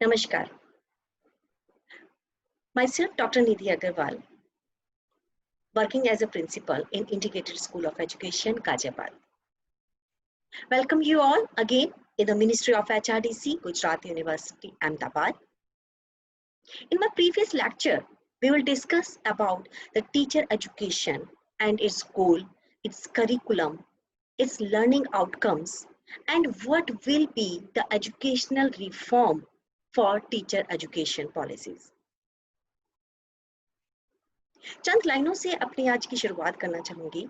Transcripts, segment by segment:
Namaskar. Myself, Dr. Nidhi Agarwal, working as a principal in Integrated School of Education, Ghaziabad. Welcome you all again in the Ministry of HRDC, Gujarat University, Ahmedabad. In my previous lecture, we will discuss about the teacher education and its goal, its curriculum, its learning outcomes, and what will be the educational reform for teacher education policies. चंद लाइनों से अपनी आज की शुरुआत करना चाहूंगी।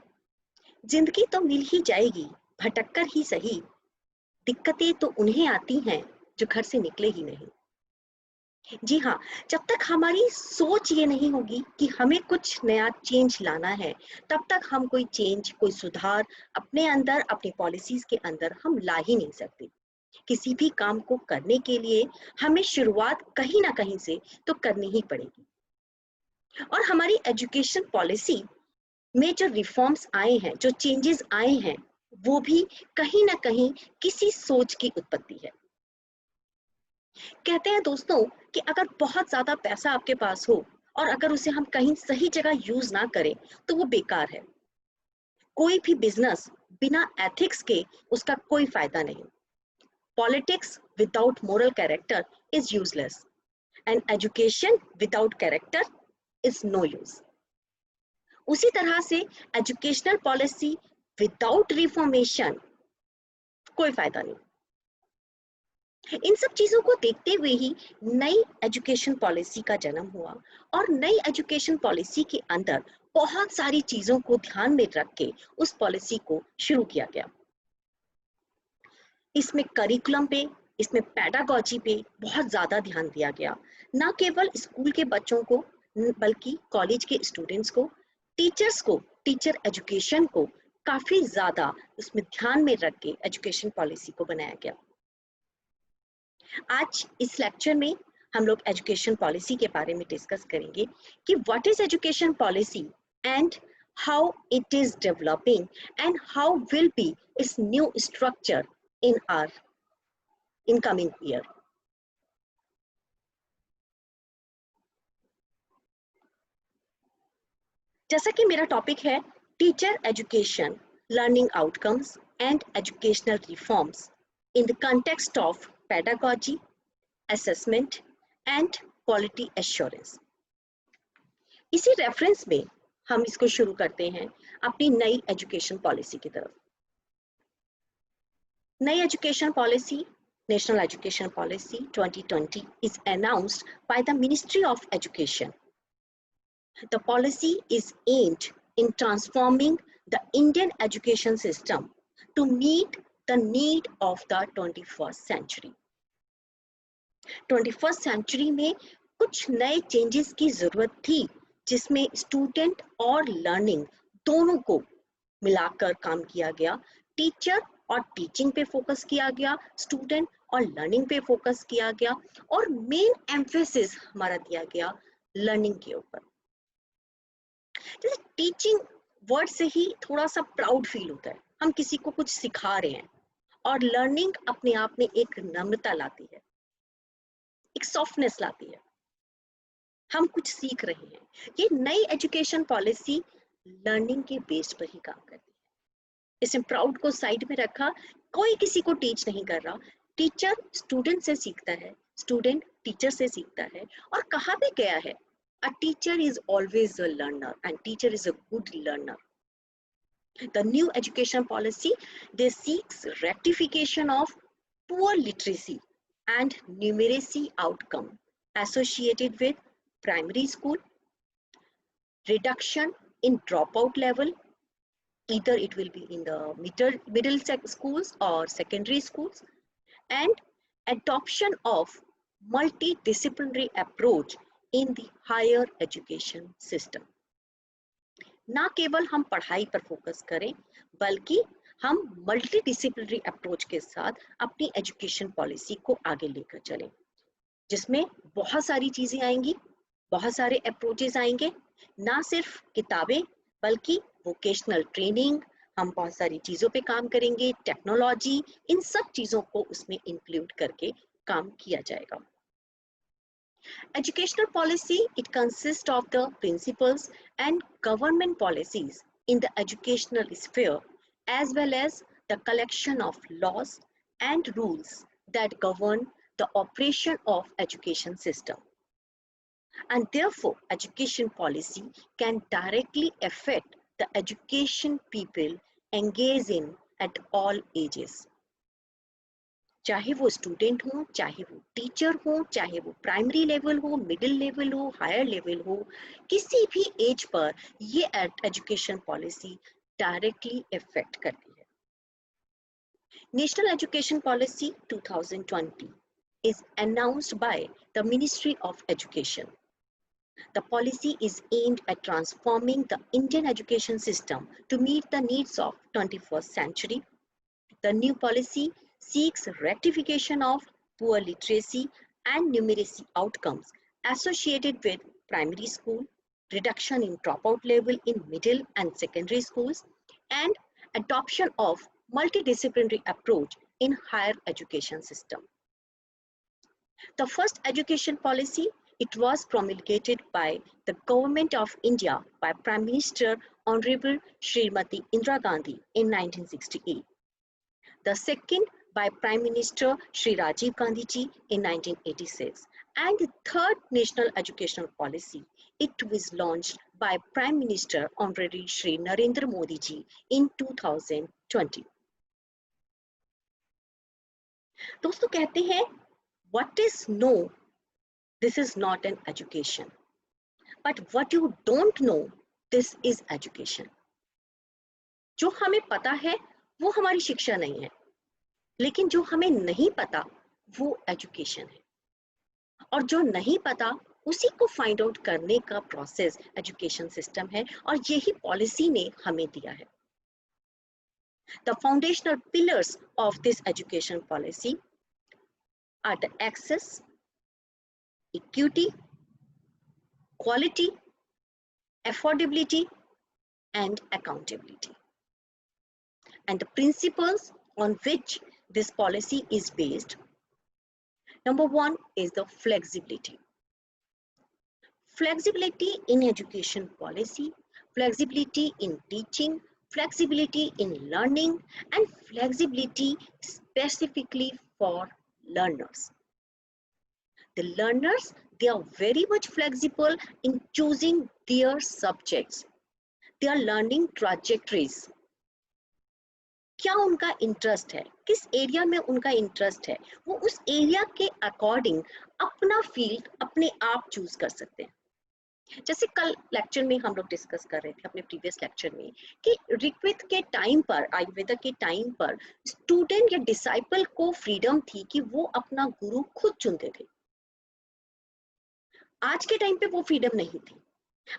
जिंदगी तो मिल ही जाएगी, भटक कर ही सही, दिक्कतें तो उन्हें आती हैं जो घर से निकले ही नहीं। जी हाँ, जब तक हमारी सोच ये नहीं होगी कि हमें कुछ नया चेंज लाना है, तब तक हम कोई चेंज, कोई सुधार अपने अंदर, अपनी पॉलिसीज के अंदर हम ला ही नहीं सकते। किसी भी काम को करने के लिए हमें शुरुआत कहीं ना कहीं से तो करनी ही पड़ेगी। और हमारी एजुकेशन पॉलिसी में जो रिफॉर्म्स आए हैं, जो चेंजेस आए हैं, वो भी कहीं ना कहीं किसी सोच की उत्पत्ति है। कहते हैं दोस्तों कि अगर बहुत ज्यादा पैसा आपके पास हो और अगर उसे हम कहीं सही जगह यूज ना करें तो वो बेकार है। कोई भी बिजनेस बिना एथिक्स के उसका कोई फायदा नहीं। Politics without moral character is useless and education without character is no use. उसी तरह से एजुकेशनल पॉलिसी विदाउट रिफॉर्मेशन कोई फायदा नहीं। इन सब चीजों को देखते हुए ही नई एजुकेशन पॉलिसी का जन्म हुआ और नई एजुकेशन पॉलिसी के अंदर बहुत सारी चीजों को ध्यान में रख के उस पॉलिसी को शुरू किया गया। इसमें करिकुलम पे, इसमें पेडागॉजी पे बहुत ज्यादा ध्यान दिया गया। न केवल स्कूल के बच्चों को बल्कि कॉलेज के स्टूडेंट्स को, टीचर्स को, टीचर एजुकेशन को काफी ज्यादा उसमें ध्यान में रख के एजुकेशन पॉलिसी को बनाया गया। आज इस लेक्चर में हम लोग एजुकेशन पॉलिसी के बारे में डिस्कस करेंगे कि what is education policy and how it is developing and how will be its new structure in our incoming year. जैसा कि मेरा टॉपिक है teacher education, learning outcomes and educational reforms in the context of pedagogy, assessment and quality assurance। इसी reference में हम इसको शुरू करते हैं अपनी नई एजुकेशन पॉलिसी की तरफ। नई education policy, national education policy 2020 is announced by the Ministry of Education. The policy is aimed in transforming the Indian education system to meet the need of the 21st century. 21st century में कुछ नए changes की जरूरत थी जिसमें student और learning दोनों को मिलाकर काम किया गया। टीचर और टीचिंग पे फोकस किया गया, स्टूडेंट और लर्निंग पे फोकस किया गया और मेन एम्फेसिस हमारा दिया गया लर्निंग के ऊपर। जैसे टीचिंग वर्ड से ही थोड़ा सा प्राउड फील होता है, हम किसी को कुछ सिखा रहे हैं, और लर्निंग अपने आप में एक नम्रता लाती है, एक सॉफ्टनेस लाती है, हम कुछ सीख रहे हैं। ये नई एजुकेशन पॉलिसी लर्निंग के बेस पर ही काम करती है। इसमें प्राउड को साइड में रखा, कोई किसी को टीच नहीं कर रहा, टीचर स्टूडेंट से सीखता है, स्टूडेंट टीचर से सीखता है। और कहा भी गया है a teacher is always a learner and teacher is a good learner. The new education policy, they seeks rectification of poor literacy and numeracy outcome associated with primary school, reduction in dropout level, either it will be in the middle schools or secondary schools, and adoption of multidisciplinary approach in the higher education system. ना केवल हम पढ़ाई पर focus करें बल्कि हम multi disciplinary approach के साथ अपनी एजुकेशन पॉलिसी को आगे लेकर चलें, जिसमें बहुत सारी चीजें आएंगी, बहुत सारे अप्रोचेस आएंगे। ना सिर्फ किताबें बल्कि वोकेशनल ट्रेनिंग, हम बहुत सारी चीजों पे काम करेंगे, टेक्नोलॉजी, इन सब चीजों को उसमें इंक्लूड करके काम किया जाएगा। Educational policy, it consists of the principles and government policies in the educational sphere, as well as the collection of laws and rules that govern the operation of education system. And therefore, education policy can directly affect the education people engage in at all ages. चाहे वो student हो, चाहे वो teacher हो, चाहे वो primary level हो, middle level हो, हायर लेवल हो, किसी भी एज पर ये एजुकेशन पॉलिसी डायरेक्टली इफेक्ट करती है. National education policy 2020 is announced by the Ministry of Education. The policy is aimed at transforming the Indian education system to meet the needs of 21st century. The new policy seeks rectification of poor literacy and numeracy outcomes associated with primary school, reduction in dropout level in middle and secondary schools, and adoption of multidisciplinary approach in higher education system. The first education policy, it was promulgated by the Government of India by Prime Minister Honorable Srimati Indira Gandhi in 1968. The second by Prime Minister Shri Rajiv Gandhi ji in 1986. And the third national educational policy, it was launched by Prime Minister Honorable Shri Narendra Modi ji in 2020. दोस्तों कहते हैं, what is no, this is not an education. But what you don't know, this is education. जो हमें पता है वो हमारी शिक्षा नहीं है, लेकिन जो हमें नहीं पता वो एजुकेशन है, और जो नहीं पता उसी को फाइंड आउट करने का प्रोसेस एजुकेशन सिस्टम है, और यही पॉलिसी ने हमें दिया है. The foundational pillars of this education policy are the access, equity, quality, affordability, and accountability. And the principles on which this policy is based. Number one is the flexibility. Flexibility in education policy, flexibility in teaching, flexibility in learning, and flexibility specifically for learners. The learners, they are very much flexible in choosing their subjects, their learning trajectories. क्या उनका interest है, किस area में उनका interest है, वो उस area के अकॉर्डिंग अपना फील्ड अपने आप चूज कर सकते हैं. जैसे कल लेक्चर में हम लोग डिस्कस कर रहे थे अपने प्रीवियस लेक्चर में कि ऋग्वेद के टाइम पर, आयुर्वेद के टाइम पर स्टूडेंट या डिसाइपल को फ्रीडम थी कि वो अपना गुरु खुद चुनते थे. आज के टाइम पे वो फ्रीडम नहीं थी.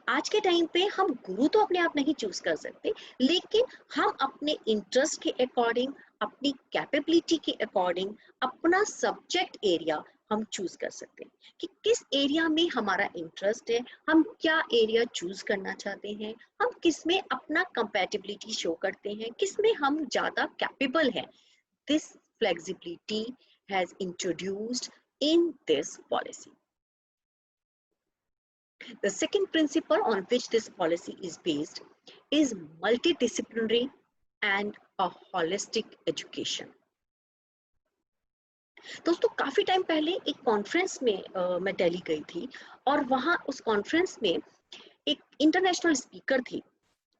आज के टाइम पे हम गुरु तो अपने आप नहीं चूज कर सकते, लेकिन हम अपने इंटरेस्ट के अकॉर्डिंग, अपनी कैपेबिलिटी के अकॉर्डिंग अपना सब्जेक्ट एरिया हम चूज कर सकते हैं कि किस एरिया में हमारा इंटरेस्ट है, हम क्या एरिया चूज करना चाहते हैं, हम किस में अपना कंपैटिबिलिटी शो करते हैं, किस में हम ज्यादा कैपेबल हैं. This flexibility has introduced in this policy. The second principle on which this policy is based is multidisciplinary and a holistic education. दोस्तों काफी टाइम पहले एक कॉन्फ्रेंस में मैं दिल्ली गई थी, और वहां उस कॉन्फ्रेंस में एक इंटरनेशनल स्पीकर थे,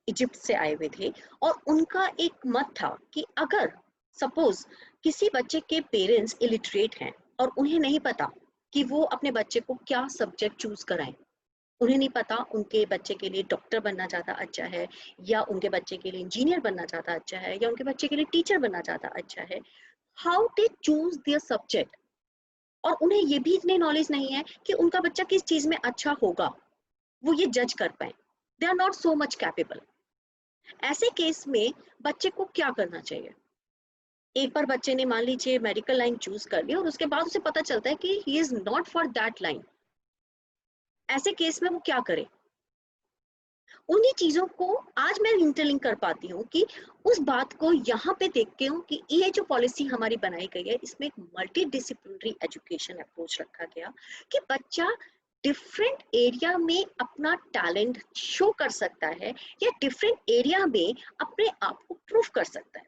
इजिप्ट से आए हुए थे, और उनका एक मत था कि अगर सपोज किसी बच्चे के पेरेंट्स इलिटरेट हैं और उन्हें नहीं पता कि वो अपने बच्चे को क्या सब्जेक्ट चूज कराएं, उन्हें नहीं पता उनके बच्चे के लिए डॉक्टर बनना ज़्यादा अच्छा है, या उनके बच्चे के लिए इंजीनियर बनना ज़्यादा अच्छा है, या उनके बच्चे के लिए टीचर बनना ज़्यादा अच्छा है, how they choose there subject. और उन्हें ये भी इतनी नॉलेज नहीं है कि उनका बच्चा किस चीज में अच्छा होगा, वो ये जज कर पाए. They are not so much capable. ऐसे केस में बच्चे को क्या करना चाहिए? एक बार बच्चे ने मान लीजिए मेडिकल लाइन चूज कर ली, और उसके बाद उसे पता चलता है कि he is not for that line. ऐसे केस में वो क्या करे? उन्हीं चीजों को आज मैं इंटरलिंक कर पाती हूँ कि उस बात को यहाँ पे देखती हूँ कि ये जो पॉलिसी हमारी बनाई गई है इसमें एक मल्टी डिसिप्लिनरी एजुकेशन अप्रोच रखा गया कि बच्चा डिफरेंट एरिया में अपना टैलेंट शो कर सकता है या डिफरेंट एरिया में अपने आप को प्रूव कर सकता है।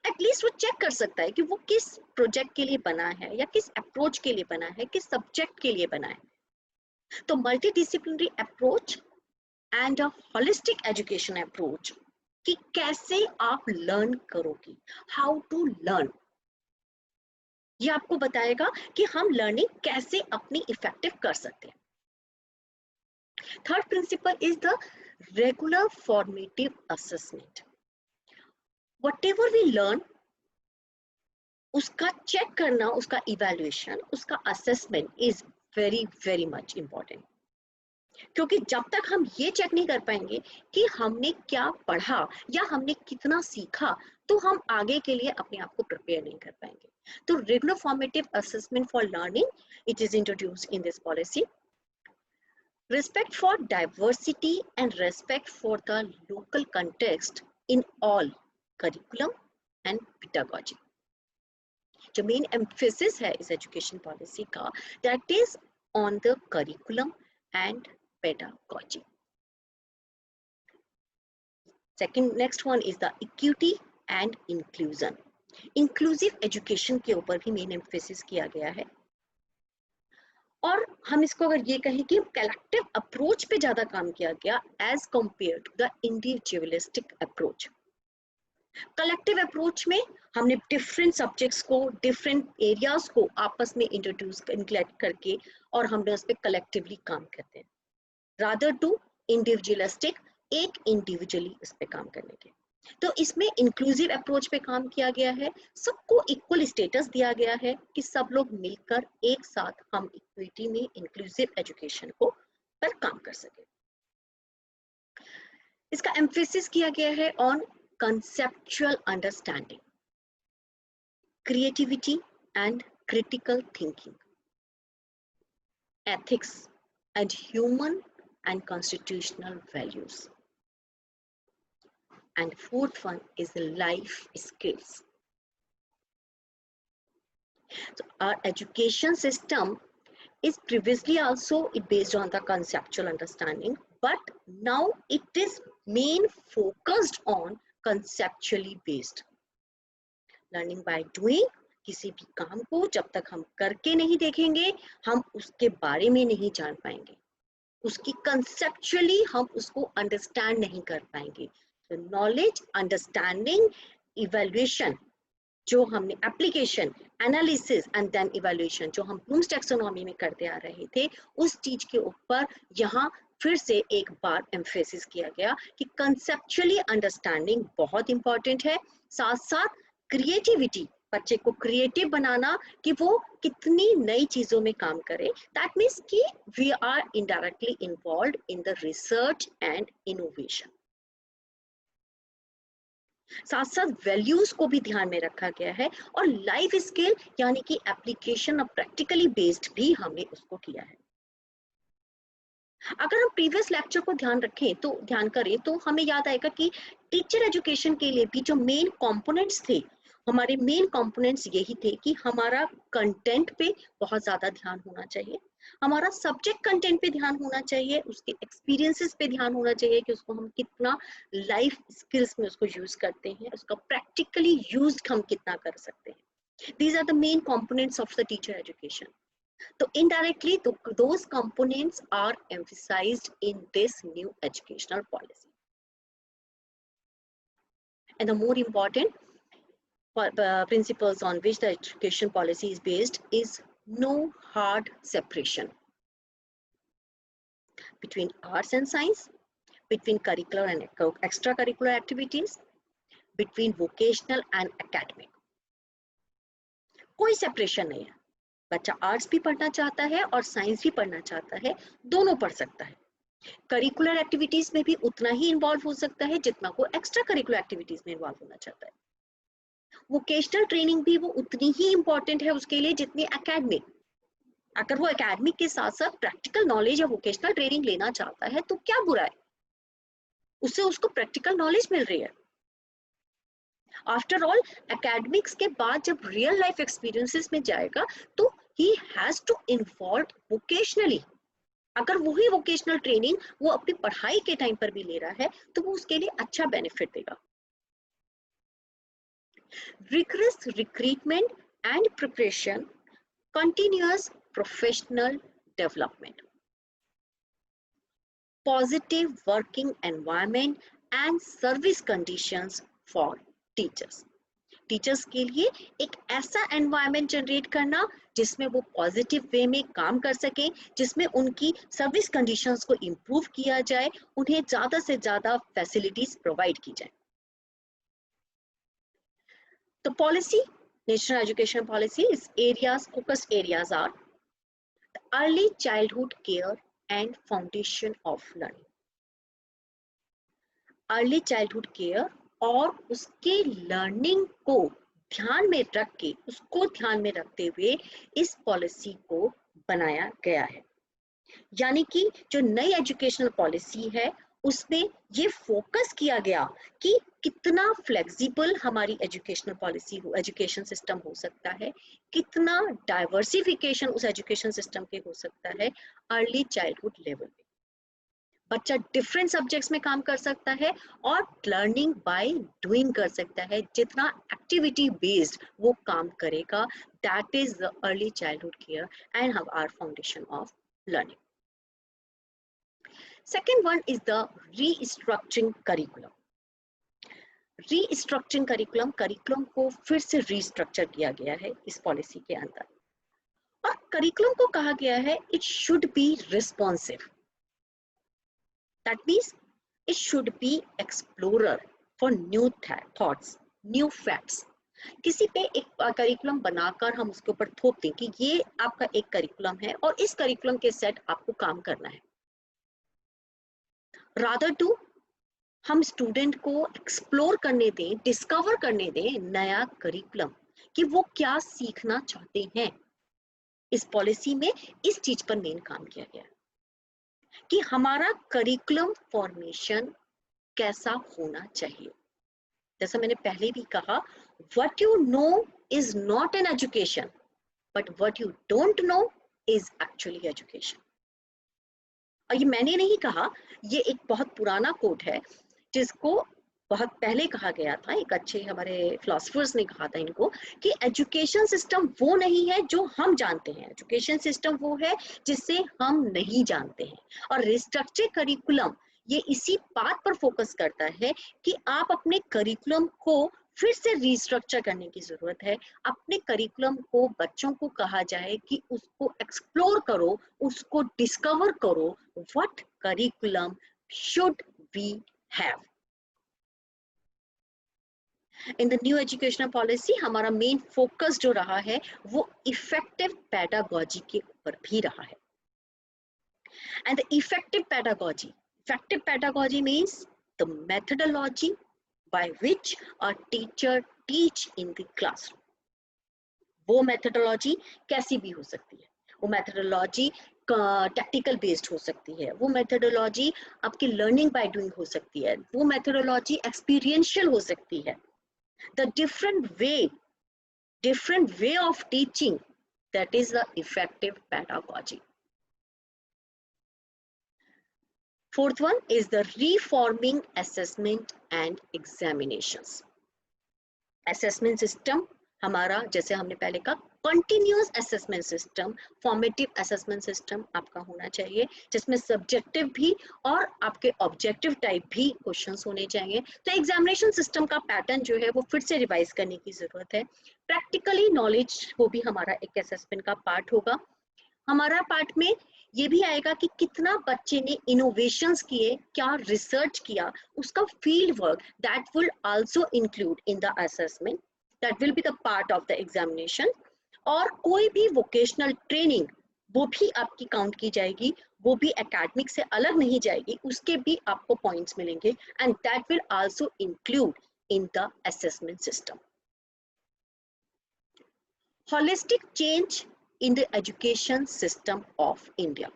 एटलीस्ट वो चेक कर सकता है कि वो किस प्रोजेक्ट के लिए बना है या किस अप्रोच के लिए बना है, किस सब्जेक्ट के लिए बना है। तो multi disciplinary approach and a holistic education approach कि कैसे आप लर्न करोगे, हाउ टू लर्न, ये आपको बताएगा कि हम लर्निंग कैसे अपनी इफेक्टिव कर सकते हैं। Third principle is the regular formative assessment. Whatever we learn उसका चेक करना, उसका इवैल्यूएशन, उसका assessment is very very much important. क्योंकि जब तक हम ये चेक नहीं कर पाएंगे कि हमने क्या पढ़ा या हमने कितना सीखा, तो हम आगे के लिए अपने आप को प्रिपेयर नहीं कर पाएंगे। तो regular formative assessment for learning, it is introduced in this policy. Respect for diversity and respect for the local context in all curriculum and pedagogy. जो मेन एम्फेसिस है इस एजुकेशन पॉलिसी का, that is on the curriculum and pedagogy. Second, next one is the equity and inclusion. Inclusive education के ऊपर भी main emphasis किया गया है। और हम इसको अगर ये कहें कि कलेक्टिव अप्रोच पे ज्यादा काम किया गया as compare to the individualistic approach. Collective approach में हमने डिफरेंट सब्जेक्ट्स को, डिफरेंट एरियाज को आपस में इंट्रोड्यूस इंक्लूड करके और हमने उस पर कलेक्टिवली काम करते हैं, रादर टू इंडिविजुअलिस्टिक, एक इंडिविजुअली इस पे काम करने के। तो इसमें इंक्लूसिव अप्रोच पे काम किया गया है, सबको इक्वल स्टेटस दिया गया है कि सब लोग मिलकर एक साथ हम इक्विटी में इंक्लूसिव एजुकेशन को पर काम कर सके। इसका एम्फेसिस किया गया है on conceptual understanding, creativity and critical thinking, ethics and human and constitutional values. And fourth one is the life skills. So our education system is previously also based on the conceptual understanding, but now it is main focused on conceptually based learning by doing। किसी भी काम को जब तक हम करके नहीं देखेंगे हम उसके बारे में नहीं जान पाएंगे, उसकी कंसेप्चुअली हम उसको अंडरस्टैंड नहीं कर पाएंगे। तो नॉलेज, अंडरस्टैंडिंग, इवैल्यूएशन, जो हमने application, analysis and then evaluation जो हम ब्लूम्स टैक्सोनॉमी में करते आ रहे थे, उस चीज के ऊपर यहाँ फिर से एक बार एम्फेसिस किया गया कि कंसेप्चुअली अंडरस्टैंडिंग बहुत इंपॉर्टेंट है। साथ साथ क्रिएटिविटी, बच्चे को क्रिएटिव बनाना कि वो कितनी नई चीजों में काम करे। दैट मीन्स कि we are indirectly involved in the research and innovation. साथ साथ वैल्यूज को भी ध्यान में रखा गया है और लाइफ स्किल यानी कि एप्लीकेशन ऑफ प्रैक्टिकली बेस्ड भी हमने उसको किया है। अगर हम प्रीवियस लेक्चर को ध्यान करें तो हमें याद आएगा कि टीचर एजुकेशन के लिए भी जो मेन कंपोनेंट्स थे, हमारे मेन कंपोनेंट्स यही थे कि हमारा कंटेंट पे बहुत ज्यादा ध्यान होना चाहिए, हमारा सब्जेक्ट कंटेंट पे ध्यान होना चाहिए, उसके एक्सपीरियंसेस पे ध्यान होना चाहिए कि उसको हम कितना लाइफ स्किल्स में उसको यूज करते हैं, उसका प्रैक्टिकली यूज हम कितना कर सकते हैं। These are the main components of the teacher education. So indirectly, those components are emphasized in this new educational policy. And the more important principles on which the education policy is based is no hard separation between arts and science, between curricular and extracurricular activities, between vocational and academic. कोई separation नहीं है। बच्चा arts भी पढ़ना चाहता है और science भी पढ़ना चाहता है, दोनों पढ़ सकता है। करिकुलर एक्टिविटीज में भी उतना ही इन्वॉल्व हो सकता है जितना वो एक्स्ट्रा करिकुलर एक्टिविटीज में इन्वॉल्व होना चाहता है। वोकेशनल ट्रेनिंग भी वो उतनी ही इंपॉर्टेंट है उसके लिए जितनी एकेडमिक। अगर वो एकेडमिक के साथ साथ प्रैक्टिकल नॉलेज या वोकेशनल ट्रेनिंग लेना चाहता है तो क्या बुरा है, उससे उसको प्रैक्टिकल नॉलेज मिल रही है। आफ्टर ऑल एकेडमिक्स के बाद जब रियल लाइफ एक्सपीरियंसेस में जाएगा तो ही हैज टू इन्वॉल्व वोकेशनली। अगर वही वोकेशनल ट्रेनिंग वो अपनी पढ़ाई के टाइम पर भी ले रहा है तो वो उसके लिए अच्छा बेनिफिट देगा। rigorous recruitment and preparation, continuous professional development, positive working environment and service conditions for teachers. Teachers के लिए एक ऐसा एनवायरनमेंट जनरेट करना जिसमें वो पॉजिटिव वे में काम कर सकें, जिसमें उनकी सर्विस कंडीशंस को इम्प्रूव किया जाए, उन्हें ज्यादा से ज्यादा फैसिलिटीज प्रोवाइड की जाए। The policy, national education policies areas, focus areas are the early childhood care and foundation of learning. Early childhood care और उसके लर्निंग को ध्यान में रख के, उसको ध्यान में रखते हुए इस पॉलिसी को बनाया गया है। यानी कि जो नई एजुकेशनल पॉलिसी है उसमें ये फोकस किया गया कि कितना फ्लेक्सिबल हमारी एजुकेशनल पॉलिसी हो, एजुकेशन सिस्टम हो सकता है, कितना डाइवर्सिफिकेशन उस एजुकेशन सिस्टम के हो सकता है अर्ली चाइल्डहुड लेवल पे। बच्चा डिफरेंट सब्जेक्ट्स में काम कर सकता है और लर्निंग बाय डूइंग कर सकता है। जितना एक्टिविटी बेस्ड वो काम करेगा, that is the early childhood care and our foundation of learning. Second one is the restructuring curriculum. Restructuring curriculum, curriculum को फिर से रीस्ट्रक्चर किया गया है इस पॉलिसी के अंदर, और करिकुलम को कहा गया है it should be responsive. That means it should be explorer for new thoughts, new facts. किसी पे एक करिकुलम बनाकर हम उसके ऊपर थोप दें कि ये आपका एक करिकुलम है और इस करिकुलम के सेट आपको काम करना है। रादर टू हम स्टूडेंट को एक्सप्लोर करने दें, डिस्कवर करने दें नया करिकुलम कि वो क्या सीखना चाहते हैं। इस पॉलिसी में इस चीज पर मेन काम किया गया कि हमारा करिकुलम फॉर्मेशन कैसा होना चाहिए। जैसा मैंने पहले भी कहा, what you know is not an education, but what you don't know is actually education. और ये मैंने नहीं कहा, ये एक बहुत पुराना कोट है जिसको बहुत पहले कहा गया था, एक अच्छे हमारे फिलोसफर्स ने कहा था इनको, कि एजुकेशन सिस्टम वो नहीं है जो हम जानते हैं, एजुकेशन सिस्टम वो है जिससे हम नहीं जानते हैं। और रिस्ट्रक्चर करिकुलम ये इसी बात पर फोकस करता है कि आप अपने करिकुलम को फिर से रिस्ट्रक्चर करने की जरूरत है। अपने करिकुलम को बच्चों को कहा जाए कि उसको एक्सप्लोर करो, उसको डिस्कवर करो, what curriculum should we have. In the new educational policy हमारा मेन फोकस जो रहा है वो इफेक्टिव पेडागोजी के ऊपर भी रहा है। And the effective pedagogy means the methodology by which a teacher teach in the classroom. वो मेथडोलॉजी कैसी भी हो सकती है, वो मेथडोलॉजी टेक्निकल बेस्ड हो सकती है, वो मेथडोलॉजी आपकी लर्निंग बाय डूइंग हो सकती है, वो मेथडोलॉजी एक्सपीरियंशियल हो सकती है। The different way of teaching, that is the effective pedagogy. Fourth one is the reforming assessment and examinations. Assessment system हमारा, जैसे हमने पहले कहा, continuous assessment system, formative assessment system आपका होना चाहिए जिसमें सब्जेक्टिव भी और आपके ऑब्जेक्टिव टाइप भी क्वेश्चंस होने चाहिए। तो एग्जामिनेशन सिस्टम का पैटर्न जो है वो फिर से रिवाइज करने की जरूरत है। प्रैक्टिकली नॉलेज वो भी हमारा एक असेसमेंट का पार्ट होगा। हमारा पार्ट में ये भी आएगा कि कितना बच्चे ने इनोवेशंस किए, क्या रिसर्च किया, उसका field work, that will also include in the assessment, that will be the part of the examination. और कोई भी वोकेशनल ट्रेनिंग वो भी आपकी काउंट की जाएगी, वो भी एकेडमिक से अलग नहीं जाएगी, उसके भी आपको पॉइंट्स मिलेंगे and that will also include in the assessment system. Holistic change in the education system of India.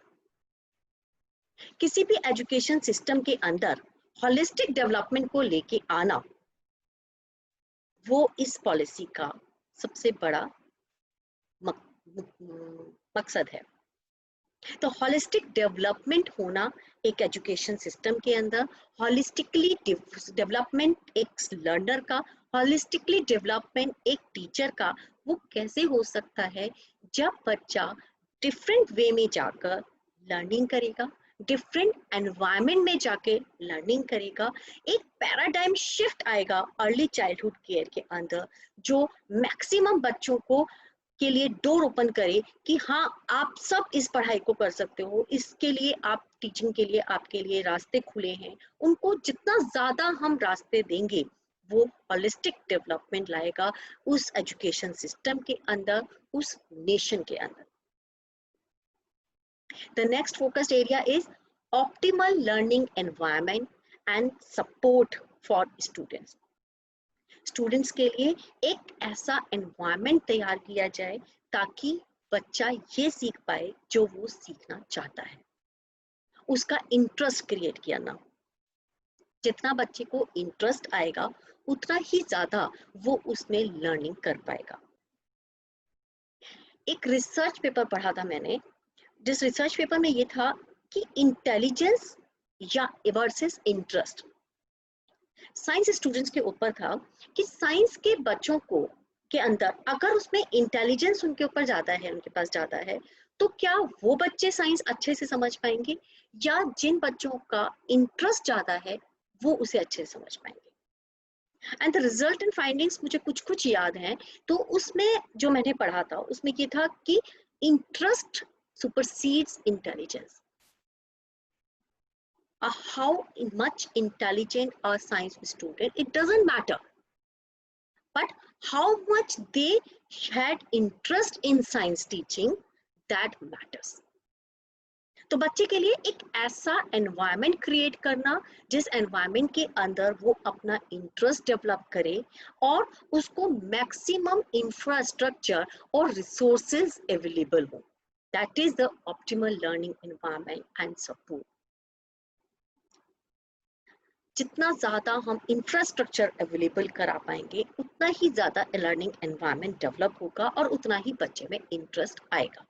किसी भी एजुकेशन सिस्टम के अंदर होलिस्टिक डेवलपमेंट को लेके आना, वो इस पॉलिसी का सबसे बड़ा मकसद है। तो होलिस्टिक डेवलपमेंट होना एक एजुकेशन सिस्टम के अंदर, होलिस्टिकली डेवलपमेंट एक लर्नर का, होलिस्टिकली डेवलपमेंट एक टीचर का, वो कैसे हो सकता है जब बच्चा डिफरेंट वे में जाकर लर्निंग करेगा, डिफरेंट एनवायरनमेंट में जाके लर्निंग करेगा। एक पैराडाइम शिफ्ट आएगा अर्ली चाइल्डहुड केयर के अंदर, जो मैक्सिमम बच्चों को के लिए डोर ओपन करे कि हाँ, आप सब इस पढ़ाई को कर सकते हो, इसके लिए आप टीचिंग के लिए आपके लिए रास्ते खुले हैं। उनको जितना ज्यादा हम रास्ते देंगे, वो होलिस्टिक डेवलपमेंट लाएगा उस एजुकेशन सिस्टम के अंदर, उस नेशन के अंदर। The next focused area is optimal learning environment and support for students. Students के लिए एक ऐसा एनवायरनमेंट तैयार किया जाए ताकि बच्चा ये सीख पाए जो वो सीखना चाहता है, उसका इंटरेस्ट क्रिएट किया ना। जितना बच्चे को इंटरेस्ट आएगा उतना ही ज्यादा वो उसमें लर्निंग कर पाएगा। एक रिसर्च पेपर पढ़ा था मैंने, जिस रिसर्च पेपर में ये था कि इंटेलिजेंस या वर्सेस इंटरेस्ट। साइंस स्टूडेंट्स के ऊपर था कि साइंस के बच्चों को के अंदर अगर उसमें इंटेलिजेंस उनके ऊपर ज्यादा है, उनके पास ज्यादा है, तो क्या वो बच्चे साइंस अच्छे से समझ पाएंगे, या जिन बच्चों का इंटरेस्ट ज्यादा है वो उसे अच्छे से समझ पाएंगे। And the result and findings मुझे कुछ कुछ याद हैं, तो उसमें जो मैंने पढ़ा था उसमें ये था कि interest supersedes intelligence. How much intelligent a science student, it doesn't matter, but how much they had interest in science teaching, that matters. तो बच्चे के लिए एक ऐसा एनवायरनमेंट क्रिएट करना जिस एनवायरनमेंट के अंदर वो अपना इंटरेस्ट डेवलप करे और उसको मैक्सिमम इंफ्रास्ट्रक्चर और रिसोर्सेज अवेलेबल हो, that is the optimal learning environment and support. जितना ज्यादा हम इंफ्रास्ट्रक्चर अवेलेबल करा पाएंगे उतना ही ज्यादा लर्निंग एनवायरनमेंट डेवलप होगा और उतना ही बच्चे में इंटरेस्ट आएगा।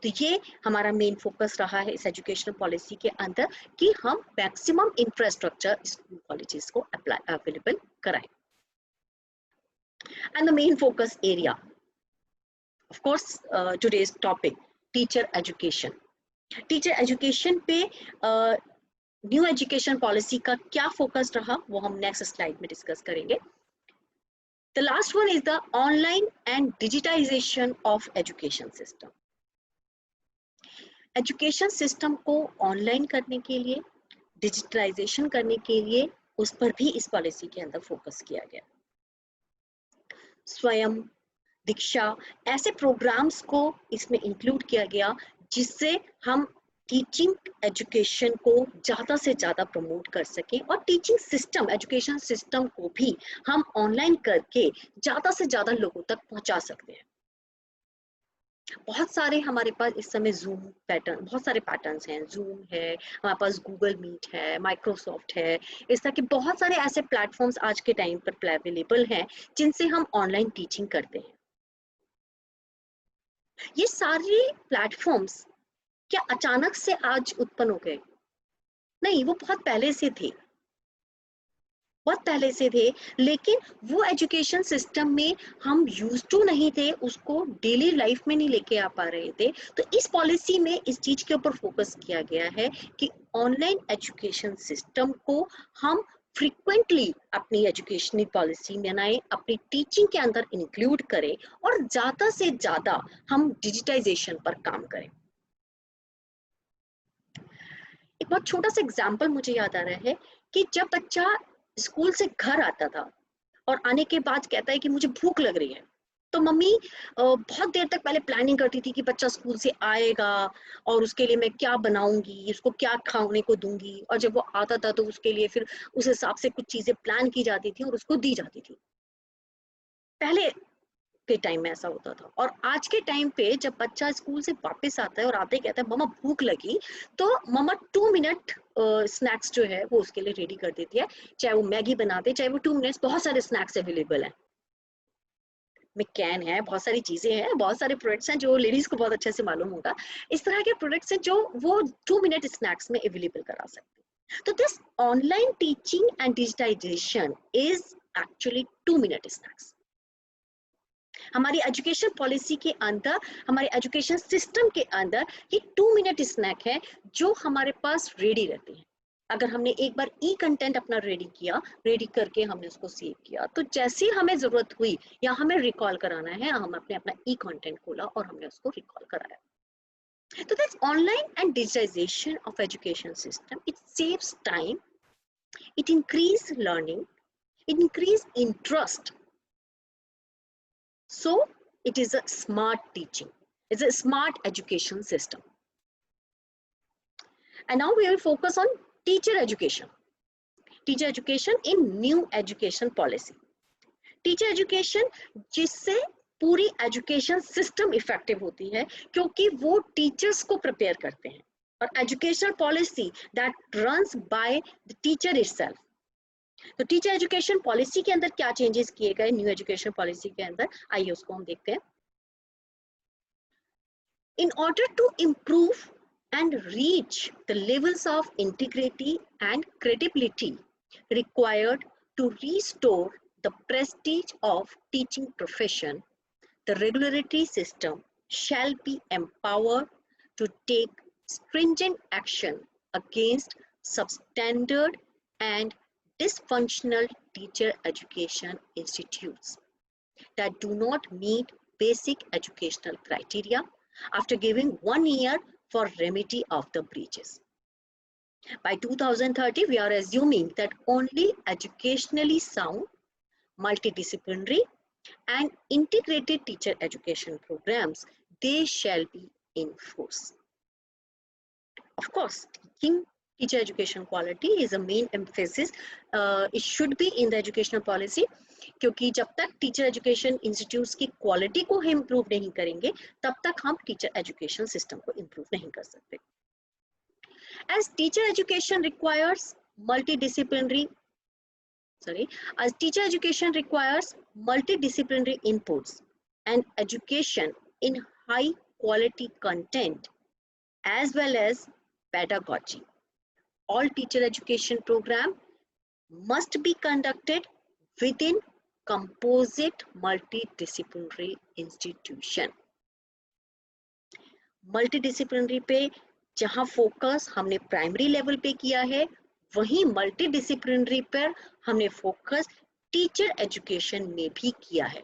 तो ये हमारा मेन फोकस रहा है इस एजुकेशनल पॉलिसी के अंदर कि हम मैक्सिमम इंफ्रास्ट्रक्चर स्कूल कॉलेजेस को अवेलेबल कराएं। And the main focus area of course today's topic teacher education. Teacher education पे न्यू एजुकेशन पॉलिसी का क्या फोकस रहा वो हम नेक्स्ट स्लाइड में डिस्कस करेंगे। The last one is the online and digitisation of education system. Education system को online करने के लिए, डिजिटलाइजेशन करने के लिए, उस पर भी इस पॉलिसी के अंदर फोकस किया गया। स्वयं, दीक्षा, ऐसे प्रोग्राम्स को इसमें इंक्लूड किया गया जिससे हम टीचिंग एजुकेशन को ज्यादा से ज्यादा प्रमोट कर सकें और टीचिंग सिस्टम, एजुकेशन सिस्टम को भी हम ऑनलाइन करके ज्यादा से ज्यादा लोगों तक पहुंचा सकते हैं। बहुत सारे हमारे पास इस समय जूम पैटर्न, बहुत सारे पैटर्न्स हैं, जूम है, हमारे पास गूगल मीट है, माइक्रोसॉफ्ट है, इस तरह के बहुत सारे ऐसे प्लेटफॉर्म्स आज के टाइम पर अवेलेबल हैं जिनसे हम ऑनलाइन टीचिंग करते हैं। ये सारे प्लेटफॉर्म्स क्या अचानक से आज उत्पन्न हो गए? नहीं, वो बहुत पहले से थे, बहुत पहले से थे, लेकिन वो एजुकेशन सिस्टम में हम यूज टू नहीं थे, उसको डेली लाइफ में नहीं लेके आ पा रहे थे। तो इस पॉलिसी में इस चीज के ऊपर फोकस किया गया है कि ऑनलाइन एजुकेशन सिस्टम को हम फ्रीक्वेंटली अपनी एजुकेशनल पॉलिसी में बनाएं, अपनी टीचिंग के अंदर इंक्लूड करें और ज्यादा से ज्यादा हम डिजिटाइजेशन पर काम करें। एक बहुत छोटा सा एग्जाम्पल मुझे याद आ रहा है कि जब बच्चा स्कूल से घर आता था और आने के बाद कहता है कि मुझे भूख लग रही है, तो मम्मी बहुत देर तक पहले प्लानिंग करती थी कि बच्चा स्कूल से आएगा और उसके लिए मैं क्या बनाऊंगी, उसको क्या खाने को दूंगी, और जब वो आता था तो उसके लिए फिर उस हिसाब से कुछ चीजें प्लान की जाती थी और उसको दी जाती थी। पहले के टाइम में ऐसा होता था। और आज के टाइम पे जब बच्चा स्कूल से वापस आता है और आते कहता है मम्मा भूख लगी, तो मम्मा 2 मिनट स्नैक्स जो है वो उसके लिए रेडी कर देती है, चाहे वो मैगी बनाते, चाहे वो 2 मिनट्स, बहुत सारे स्नैक्स अवेलेबल हैं, में कैन है, बहुत सारी चीजें हैं, बहुत सारे प्रोडक्ट्स हैं जो लेडीज को बहुत अच्छे से मालूम होगा। इस तरह के प्रोडक्ट्स हैं जो वो 2 मिनट स्नैक्स में अवेलेबल करा सकते हैं। तो this online teaching and digitisation is actually 2 minute snacks. हमारी एजुकेशन पॉलिसी के अंदर, हमारे एजुकेशन सिस्टम के अंदर ये 2 मिनट स्नैक है जो हमारे पास रेडी रहते हैं। अगर हमने एक बार ई कंटेंट अपना रेडी किया, रेडी करके हमने उसको सेव किया, तो जैसे ही हमें जरूरत हुई या हमें रिकॉल कराना है, हम अपने अपना ई कंटेंट खोला और हमने उसको रिकॉल कराया। तो that's online and digitisation of education system. It saves time, it increase learning, it increase interest. So it is a smart teaching, it's a smart education system. And now we will focus on teacher education in new education policy. Teacher education जिससे पूरी education system effective होती है, क्योंकि वो teachers को prepare करते हैं, और educational policy that runs by the teacher itself. तो टीचर एजुकेशन पॉलिसी के अंदर क्या चेंजेस किए गए न्यू एजुकेशन पॉलिसी के अंदर, आइए उसको हम देखते हैं। In order to improve and reach the levels of integrity and credibility required to restore the prestige of teaching profession, the regulatory system shall be empowered to take stringent action against substandard and dysfunctional teacher education institutes that do not meet basic educational criteria after giving 1 year for remedy of the breaches. By 2030, we are assuming that only educationally sound, multidisciplinary and integrated teacher education programs, they shall be in force. Of course, teacher education quality is a main emphasis. It should be in the educational policy, क्योंकि जब तक teacher education institutes की quality को हम improve नहीं करेंगे, तब तक हम टीचर एजुकेशन सिस्टम को इम्प्रूव नहीं कर सकते। As teacher education requires multidisciplinary inputs and education in high quality content as well as pedagogy, all teacher education program must be conducted within composite multidisciplinary institution. Multidisciplinary पे जहां focus हमने primary level पे किया है, वहीं multidisciplinary पर हमने focus teacher education में भी किया है,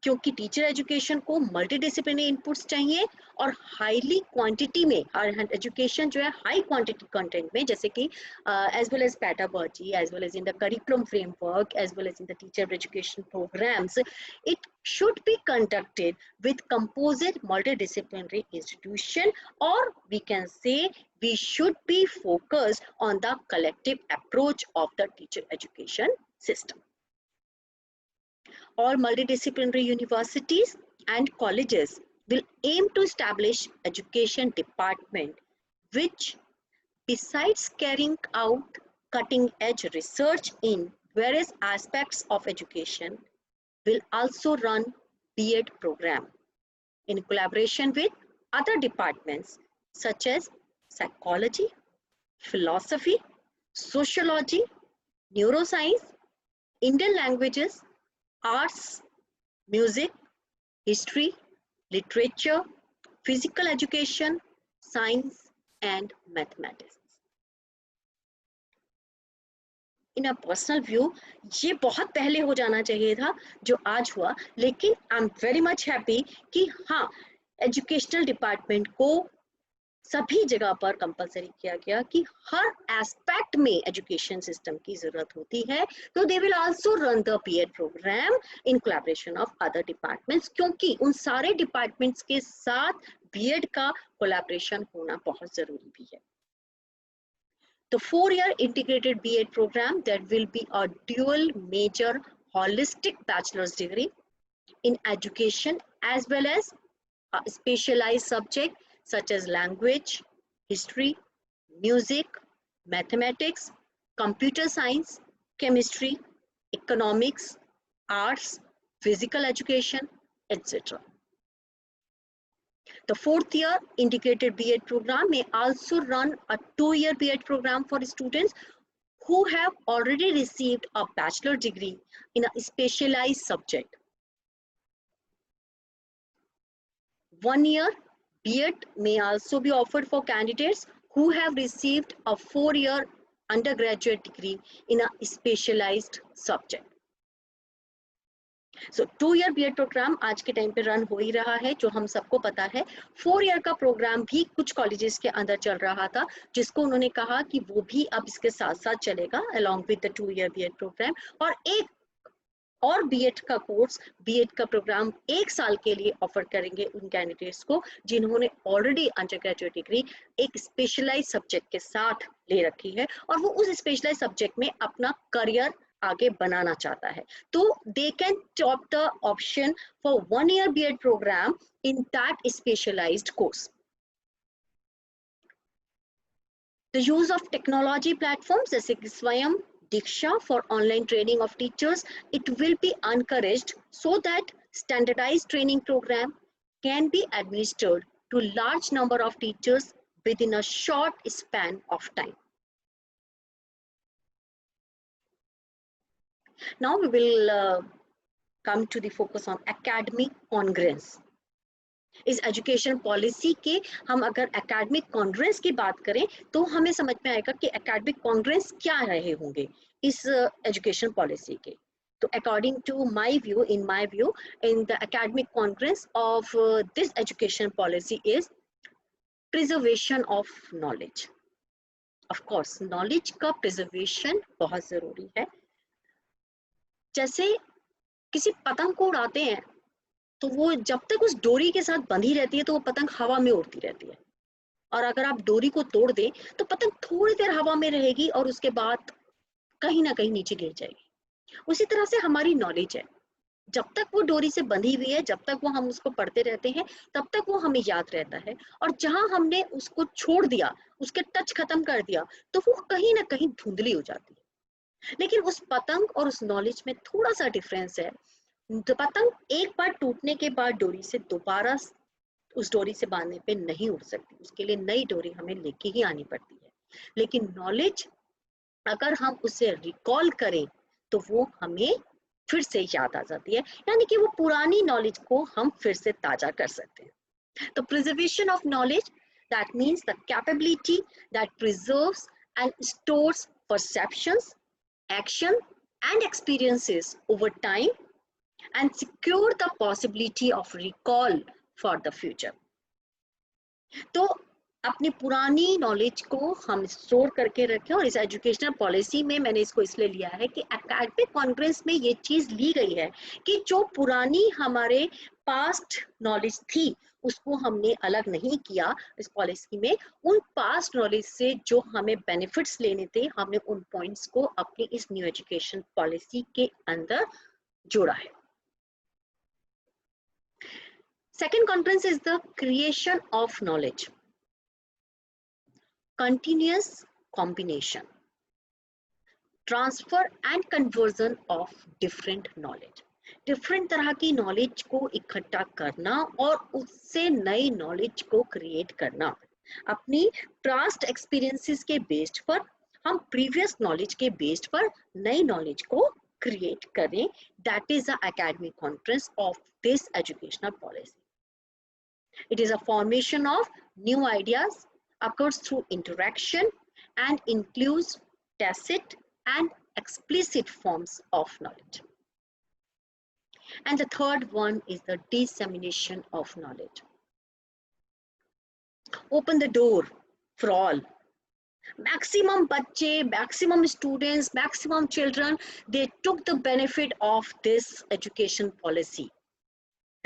क्योंकि टीचर एजुकेशन को मल्टीडिसिप्लिनरी इनपुट्स चाहिए और हाईली क्वांटिटी में, और एजुकेशन जो है हाई क्वांटिटी कंटेंट में, जैसे कि as well as pedagogy, as well as in the curriculum framework, as well as in the teacher education programmes, it should be conducted with composite multidisciplinary institution, or we can say we should be focused on the collective approach of the teacher education system. All multidisciplinary universities and colleges will aim to establish education department which, besides carrying out cutting-edge research in various aspects of education, will also run B.Ed program in collaboration with other departments such as psychology, philosophy, sociology, neuroscience, Indian languages, arts, music, history, literature, physical education, science and mathematics. In a personal view, ये बहुत पहले हो जाना चाहिए था जो आज हुआ, लेकिन I am very much happy कि हाँ, एजुकेशनल डिपार्टमेंट को सभी जगह पर कंपलसरी किया गया कि हर एस्पेक्ट में एजुकेशन सिस्टम की जरूरत होती है, तो they will also run the BEd programme in collaboration of other departments, क्योंकि उन सारे डिपार्टमेंट्स के साथ बीएड का कोलैबोरेशन होना बहुत जरूरी भी है। The 4-year integrated B.Ed program that will be a dual major holistic bachelor's degree in education as well as a specialized subject such as language, history, music, mathematics, computer science, chemistry, economics, arts, physical education, etc. The fourth year integrated B.Ed program may also run a 2-year B.Ed program for students who have already received a bachelor degree in a specialized subject. 1-year B.Ed may also be offered for candidates who have received a 4-year undergraduate degree in a specialized subject. So 2-year B.Ed programme आज के time पे run हो ही रहा है, जो हम सबको पता है। 4-year का प्रोग्राम भी कुछ कॉलेजेस के अंदर चल रहा था, जिसको उन्होंने कहा कि वो भी अब इसके साथ साथ चलेगा along with the 2-year B.Ed programme, और एक और B.Ed का कोर्स, B.Ed का प्रोग्राम 1 साल के लिए ऑफर करेंगे उन कैंडिडेट्स को जिन्होंने ऑलरेडी अंडर ग्रेजुएट डिग्री एक स्पेशलाइज सब्जेक्ट के साथ ले रखी है और वो उस स्पेशलाइज सब्जेक्ट में अपना करियर आगे बनाना चाहता है, तो they can top the option for 1-year B.Ed programme in that specialised course. The use of technology platforms जैसे कि स्वयं, Diksha for online training of teachers, it will be encouraged so that standardized training program can be administered to large number of teachers within a short span of time. Now we will come to the focus on academic congruence. इस education policy के हम अगर academic congruence की बात करें तो हमें समझ में आएगा कि एकेडमिक कॉन्ग्रेंस क्या रहे होंगे इस एजुकेशन पॉलिसी के. तो according to my view, in the academic congruence of this education policy is preservation of knowledge. Of course knowledge का प्रिजर्वेशन बहुत जरूरी है. जैसे किसी पतंग को उड़ाते हैं तो वो जब तक उस डोरी के साथ बंधी रहती है तो वो पतंग हवा में उड़ती रहती है, और अगर आप डोरी को तोड़ दें तो पतंग थोड़ी देर हवा में रहेगी और उसके बाद कहीं ना कहीं नीचे गिर जाएगी. उसी तरह से हमारी नॉलेज है, जब तक वो डोरी से बंधी हुई है, जब तक वो हम उसको पढ़ते रहते हैं तब तक वो हमें याद रहता है, और जहां हमने उसको छोड़ दिया, उसके टच खत्म कर दिया, तो वो कहीं ना कहीं धुंधली हो जाती है. लेकिन उस पतंग और उस नॉलेज में थोड़ा सा डिफरेंस है. तो पतंग एक बार टूटने के बाद डोरी से दोबारा उस डोरी से बांधने पे नहीं उड़ सकती, उसके लिए नई डोरी हमें लेके ही आनी पड़ती है. लेकिन नॉलेज अगर हम उसे रिकॉल करें तो वो हमें फिर से याद आ जाती है, यानी कि वो पुरानी नॉलेज को हम फिर से ताजा कर सकते हैं. तो preservation of knowledge, that means the capability that preserves and stores perceptions, action and experiences over time and secure the possibility of recall for the future. तो अपनी पुरानी नॉलेज को हम स्टोर करके रखें, और इस एजुकेशनल पॉलिसी में मैंने इसको इसलिए लिया है कि एकेडमिक कॉन्ग्रेस में ये चीज ली गई है कि जो पुरानी हमारे पास्ट नॉलेज थी उसको हमने अलग नहीं किया इस पॉलिसी में. उन पास्ट नॉलेज से जो हमें बेनिफिट्स लेने थे, हमने उन पॉइंट्स को अपनी इस न्यू एजुकेशन पॉलिसी के अंदर जोड़ा है. Second conference is the creation of knowledge. Continuous combination, transfer and conversion of different knowledge. Different तरह की नॉलेज को इकट्ठा करना और उससे नई नॉलेज को क्रिएट करना. अपनी पास्ट एक्सपीरियंसेस के बेस्ड पर हम प्रीवियस नॉलेज के बेस्ड पर नई नॉलेज को क्रिएट करें. That is the academic conference of this educational policy. It is a formation of new ideas, occurs through interaction, and includes tacit and explicit forms of knowledge. And the third one is the dissemination of knowledge. Open the door for all. Maximum बच्चे, maximum students, maximum children, they took the benefit of this education policy.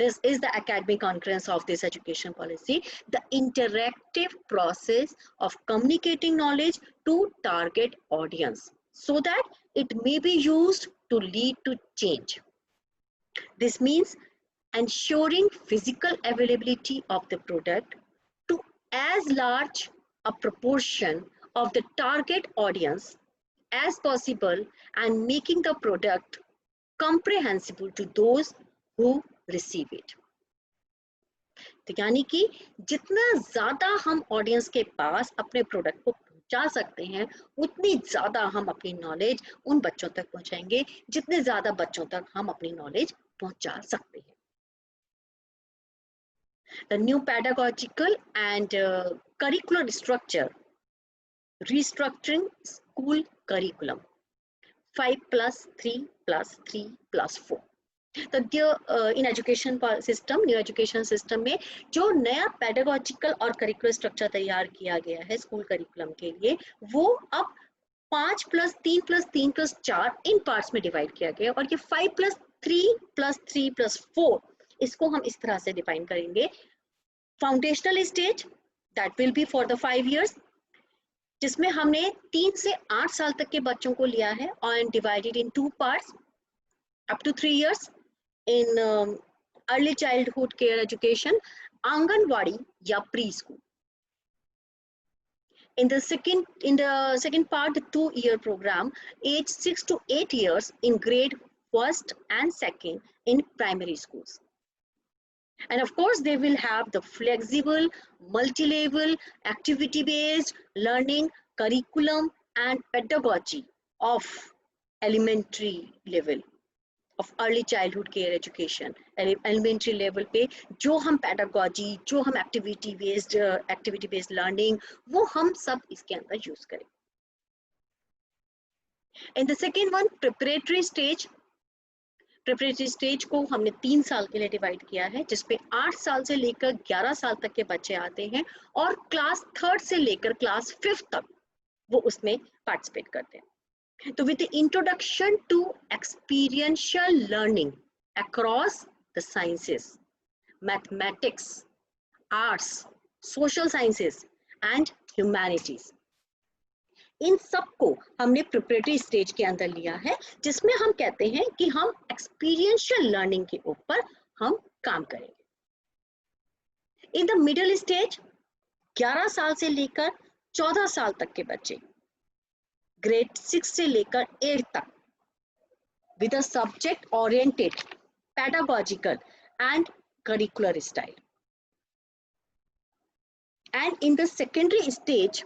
This is the academic concurrence of this education policy, the interactive process of communicating knowledge to target audience so that it may be used to lead to change. This means ensuring physical availability of the product to as large a proportion of the target audience as possible and making the product comprehensible to those who receive it. तो यानी कि जितना ज्यादा हम audience के पास अपने product को पहुंचा सकते हैं, उतनी ज्यादा हम अपनी नॉलेज उन बच्चों तक पहुंचाएंगे जितने ज्यादा बच्चों तक हम अपनी नॉलेज पहुंचा सकते हैं. The new pedagogical and curricular structure, restructuring school curriculum, 5+3+3+4. तो in education system, new education system में जो नया पेडागोजिकल और करिकुलर स्ट्रक्चर तैयार किया गया है स्कूल करिकुलम के लिए, वो अब 5+3+3+4 इन पार्ट्स में डिवाइड किया गया और ये 5+3+3+4 इसको हम इस तरह से डिफाइन करेंगे. Foundational stage that will be for the 5 years, जिसमें हमने 3 से 8 साल तक के बच्चों को लिया है और divided in 2 parts up to 3 years in early childhood care education, Anganwadi या preschool. In the second part, the 2-year program, age 6 to 8 years in grade 1st and 2nd in primary schools. And of course, they will have the flexible, multi-level, activity-based learning curriculum and pedagogy of elementary level of early childhood care education. Elementary level पे जो हम pedagogy, जो हम activity-based learning, वो हम सब इसके अंदर use करें. In the second one, preparatory stage को हमने 3 साल के लिए डिवाइड किया है, जिसपे 8 साल से लेकर 11 साल तक के बच्चे आते हैं और क्लास 3rd से लेकर क्लास 5th तक वो उसमें पार्टिसिपेट करते हैं. So with the introduction to experiential learning across the sciences, mathematics, arts, social sciences and humanities, इन सबको हमने प्रिपरेटरी स्टेज के अंदर लिया है, जिसमें हम कहते हैं कि हम एक्सपीरियंशियल लर्निंग के ऊपर हम काम करेंगे. इन द मिडिल स्टेज 11 साल से लेकर 14 साल तक के बच्चे, ग्रेड 6 से लेकर 8 तक, with a subject oriented, pedagogical and curricular style. And in the secondary stage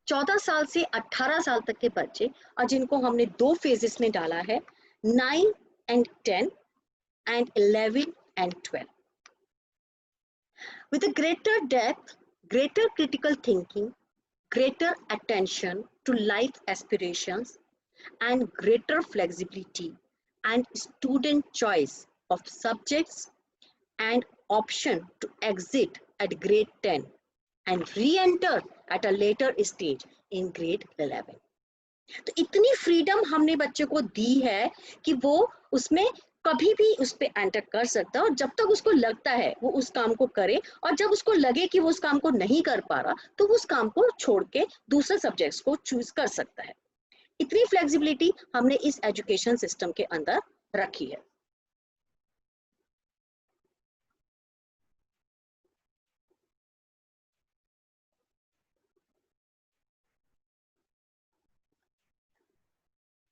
14 साल से 18 साल तक के बच्चे, और जिनको हमने 2 phases में डाला है, 9 and 10 and 11 and 12. With a greater depth, greater critical thinking, greater attention to life aspirations and greater flexibility and student choice of subjects and option to exit at grade 10 and re-enter at a later stage in grade 11. तो इतनी freedom हमने बच्चे को दी है कि वो उसमें कभी भी उस पे एंटर कर सकता है और जब तक उसको लगता है वो उस काम को करे, और जब उसको लगे कि वो उस काम को नहीं कर पा रहा तो वो उस काम को छोड़ के दूसरे सब्जेक्ट्स को चूज कर सकता है. इतनी फ्लेक्सिबिलिटी हमने इस एजुकेशन सिस्टम के अंदर रखी है.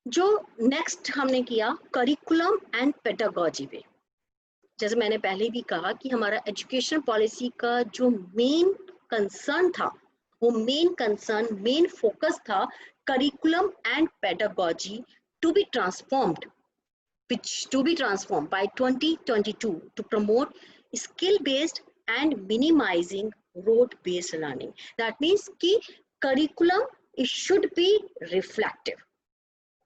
जो नेक्स्ट हमने किया करिकुलम एंड पेडागोजी पे, जैसे मैंने पहले भी कहा कि हमारा एजुकेशन पॉलिसी का जो मेन कंसर्न था, वो मेन फोकस था curriculum and pedagogy to be transformed by 2022 to promote skill based and minimizing rote based learning. That means कि curriculum it should be reflective,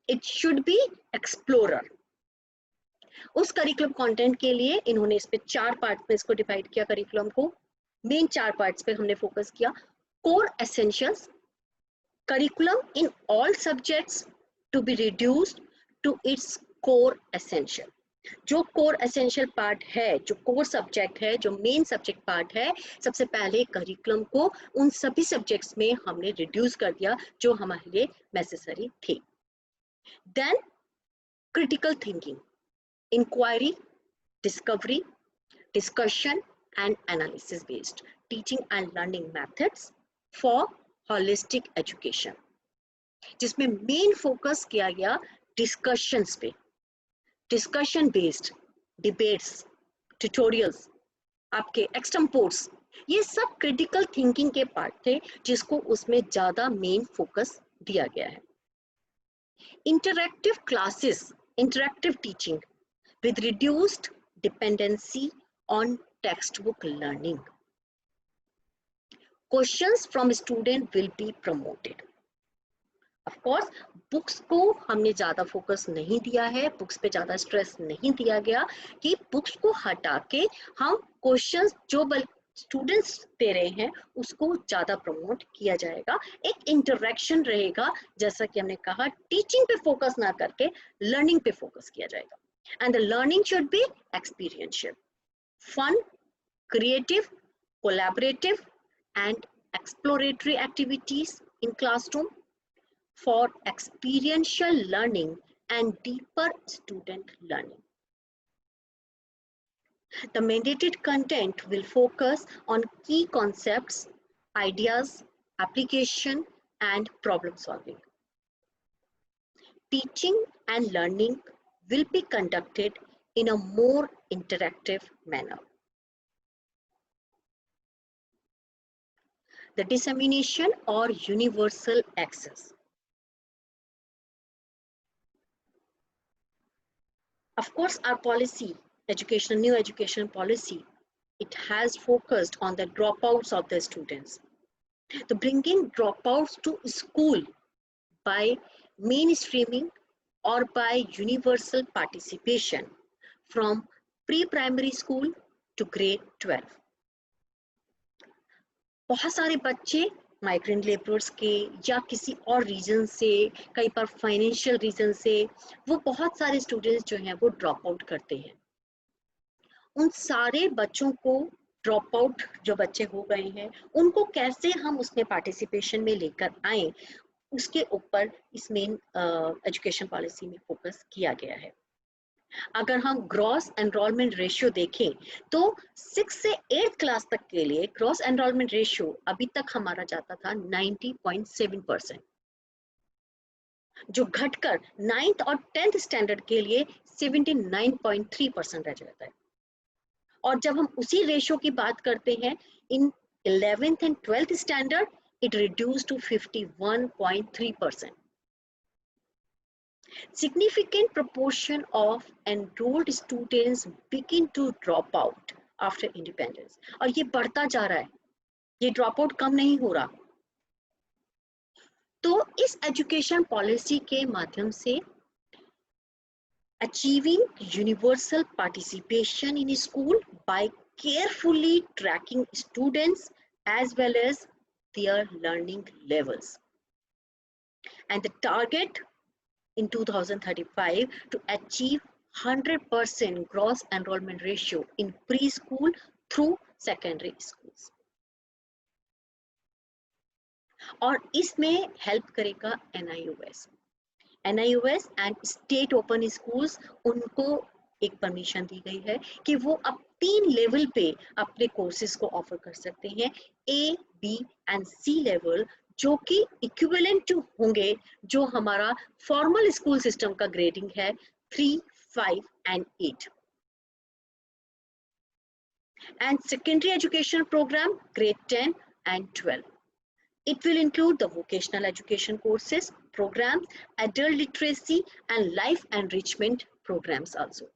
it should be explorer. उस curriculum content के लिए इन्होंने इस पे 4 part में इसको डिवाइड किया. करिकुलम को मेन 4 पार्ट्स पे हमने फोकस किया. Core essentials, curriculum in all subjects to be reduced to its core essential. जो कोर एसेंशियल पार्ट है, जो कोर सब्जेक्ट है, जो मेन सब्जेक्ट पार्ट है, सबसे पहले करिकुलम को उन सभी सब्जेक्ट्स में हमने रिड्यूस कर दिया जो हमारे लिए नेसेसरी थे. Then critical thinking, inquiry, discovery, discussion and analysis based teaching and learning methods for holistic education, जिसमें मेन फोकस किया गया डिस्कशंस पे, डिस्कशन बेस्ड डिबेट्स, ट्यूटोरियल्स, आपके एक्सटम्पोर्ट्स, ये सब क्रिटिकल थिंकिंग के पार्ट थे जिसको उसमें ज्यादा मेन फोकस दिया गया है. Interactive classes, interactive teaching with reduced dependency on textbook learning. Questions from student will be promoted. Of course, books को हमने ज्यादा फोकस नहीं दिया है, बुक्स पे ज्यादा स्ट्रेस नहीं दिया गया कि बुक्स को हटा के हम क्वेश्चंस जो स्टूडेंट्स दे रहे हैं उसको ज्यादा प्रमोट किया जाएगा. एक इंटरेक्शन रहेगा, जैसा कि हमने कहा टीचिंग पे फोकस ना करके लर्निंग पे फोकस किया जाएगा. And the learning should be experiential, fun, creative, collaborative, and exploratory activities in classroom for experiential learning and deeper student learning. The mandated content will focus on key concepts, ideas, application, and problem solving. Teaching and learning will be conducted in a more interactive manner. The dissemination or universal access. Of course, our policy, new education policy, it has focused on the dropouts of the students. The bringing dropouts to school by mainstreaming or by universal participation from pre-primary school to grade 12. बहुत सारे बच्चे migrant labourers के या किसी और reason से, कई बार financial reason से, वो बहुत सारे स्टूडेंट्स जो हैं वो ड्रॉप आउट करते हैं. उन सारे बच्चों को ड्रॉप आउट जो बच्चे हो गए हैं उनको कैसे हम उसमें पार्टिसिपेशन में लेकर आए, उसके ऊपर इस मेन एजुकेशन पॉलिसी में फोकस किया गया है. अगर हम ग्रॉस एनरोलमेंट रेशियो देखें तो 6 से 8th क्लास तक के लिए ग्रॉस एनरोलमेंट रेशियो अभी तक हमारा जाता था 90.7%, जो घटकर 9th और 10th स्टैंडर्ड के लिए 79.3% रह जाता है. और जब हम उसी रेशियो की बात करते हैं इन 11th and 12th standard, it reduced to 51.3%. Significant proportion of enrolled students begin to drop out after independence. और ये बढ़ता जा रहा है, ये ड्रॉप आउट कम नहीं हो रहा. तो इस एजुकेशन पॉलिसी के माध्यम से achieving universal participation in school by carefully tracking students as well as their learning levels, and the target in 2035 to achieve 100% gross enrollment ratio in preschool through secondary schools. और इसमें help करेगा NIOS. NIOS and state open schools, उनको एक permission दी गई है कि वो अब 3 लेवल पे अपने कोर्सेज को ऑफर कर सकते हैं, A, B and C level, जो कि इक्विवेलेंट होंगे जो हमारा फॉर्मल स्कूल सिस्टम का ग्रेडिंग है 3, 5 and 8. And secondary education programme grade 10 and 12. It will include the vocational education courses, programs, adult literacy and life enrichment programs also.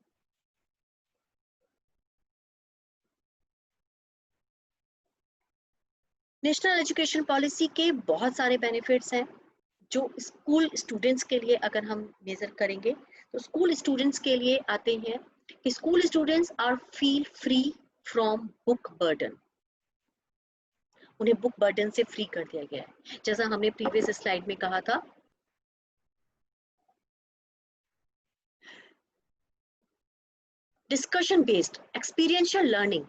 National education policy के बहुत सारे बेनिफिट्स हैं जो स्कूल स्टूडेंट्स के लिए अगर हम मेजर करेंगे तो स्कूल स्टूडेंट्स के लिए आते हैं कि school students are feel free from book burden. उन्हें बुक बर्डन से फ्री कर दिया गया है. जैसा हमने प्रीवियस स्लाइड में कहा था, डिस्कशन बेस्ड एक्सपीरियंशियल लर्निंग,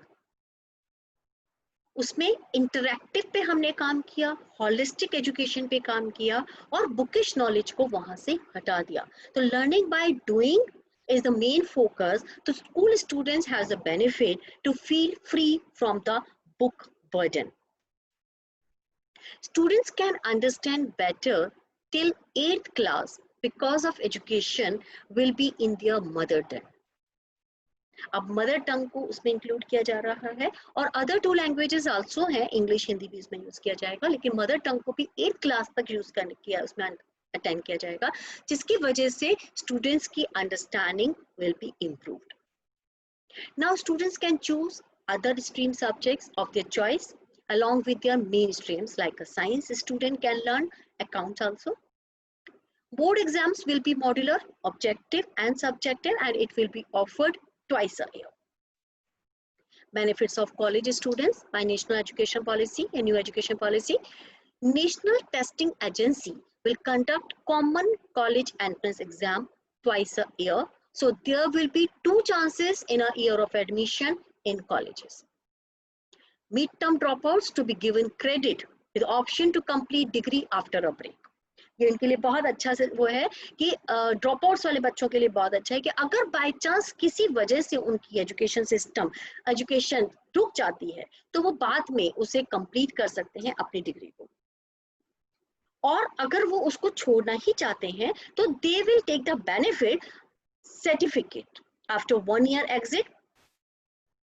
उसमें इंटरैक्टिव पे हमने काम किया, होलिस्टिक एजुकेशन पे काम किया और बुकिश नॉलेज को वहां से हटा दिया। तो learning by doing is the main focus. The school students has a benefit to feel free from the book burden. Students can understand better till 8th class because of education will be in their mother tongue. अब mother tongue को उसमें include किया जा रहा है और other 2 languages also हैं, English Hindi भी इसमें यूज किया जाएगा, लेकिन मदर टंग को भी 8th क्लास तक यूज करने किया उसमें अटेंड किया जाएगा, जिसकी वजह से स्टूडेंट्स की understanding will be improved. Now students can choose other stream subjects of their choice along with their main streams. Like a science student can learn accounts also. Board exams will be modular, objective and subjective, and it will be offered twice a year. Benefits of college students by National Education Policy and New Education Policy. National Testing Agency will conduct common college entrance exam twice a year. So there will be 2 chances in a year of admission in colleges. Mid-term dropouts to be given credit with option to complete degree after a break. ये इनके लिए बहुत अच्छा से वो है कि drop outs वाले बच्चों के लिए बहुत अच्छा है कि अगर बाय चांस किसी वजह से उनकी एजुकेशन रुक जाती है तो वो बाद में उसे कंप्लीट कर सकते हैं अपनी डिग्री को, और अगर वो उसको छोड़ना ही चाहते हैं तो they will take the benefit certificate after 1 year exit,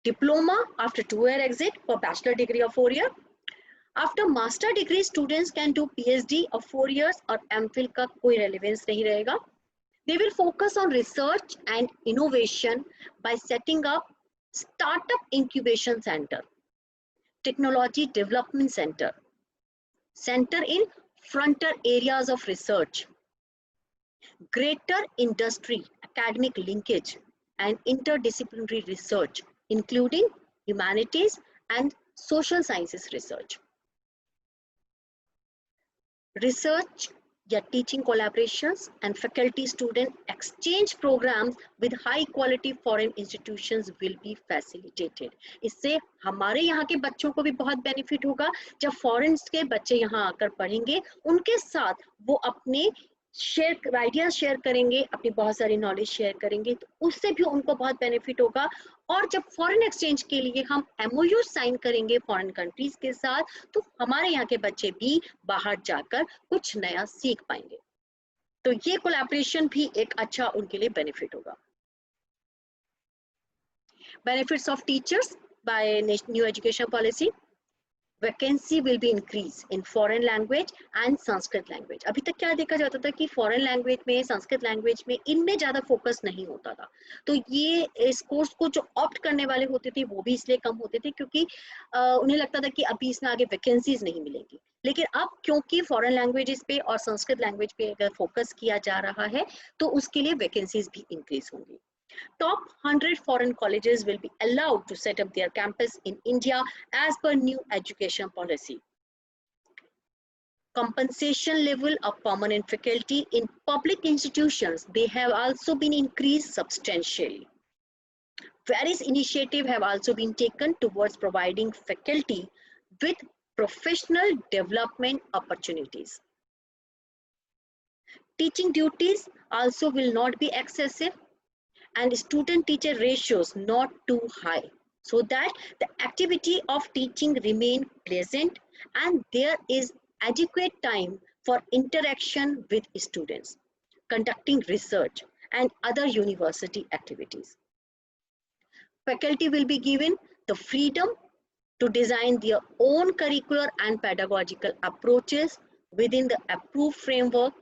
diploma after 2 year exit for bachelor degree of 4 year. After master degree students can do PhD of 4 years और MPhil का कोई relevance नहीं रहेगा. They will focus on research and innovation by setting up startup incubation center, technology development center, center in frontier areas of research, greater industry academic linkage and interdisciplinary research including humanities and social sciences research. Research या teaching collaborations and faculty student exchange programs with high quality foreign institutions will be facilitated. इससे हमारे यहाँ के बच्चों को भी बहुत benefit होगा. जब फॉरेन के बच्चे यहाँ आकर पढ़ेंगे उनके साथ वो अपने आइडियाज शेयर करेंगे, अपनी बहुत सारी नॉलेज शेयर करेंगे, तो उससे भी उनको बहुत बेनिफिट होगा. और जब फॉरेन एक्सचेंज के लिए हम MOU साइन करेंगे फॉरेन कंट्रीज के साथ तो हमारे यहाँ के बच्चे भी बाहर जाकर कुछ नया सीख पाएंगे. तो ये कोलैबोरेशन भी एक अच्छा उनके लिए बेनिफिट होगा. Benefits of teachers by new education policy. Vacancy will be increase in foreign language and Sanskrit language. अभी तक क्या देखा जाता था कि फॉरेन लैंग्वेज में, संस्कृत लैंग्वेज में, इनमें ज्यादा फोकस नहीं होता था. तो ये इस कोर्स को जो ऑप्ट करने वाले होते थे वो भी इसलिए कम होते थे क्योंकि उन्हें लगता था कि अभी इसमें आगे वैकेंसीज नहीं मिलेंगी. लेकिन अब क्योंकि फॉरेन लैंग्वेजेस पे और संस्कृत लैंग्वेज पे अगर फोकस किया जा रहा है तो उसके लिए वैकेंसीज भी इंक्रीज होंगी. Top 100 foreign colleges will be allowed to set up their campus in India as per new education policy. Compensation level of permanent faculty in public institutions, they have also been increased substantially. Various initiatives have also been taken towards providing faculty with professional development opportunities. Teaching duties also will not be excessive and student-teacher ratios not too high, so that the activity of teaching remain pleasant and there is adequate time for interaction with students, conducting research and other university activities. Faculty will be given the freedom to design their own curricular and pedagogical approaches within the approved framework,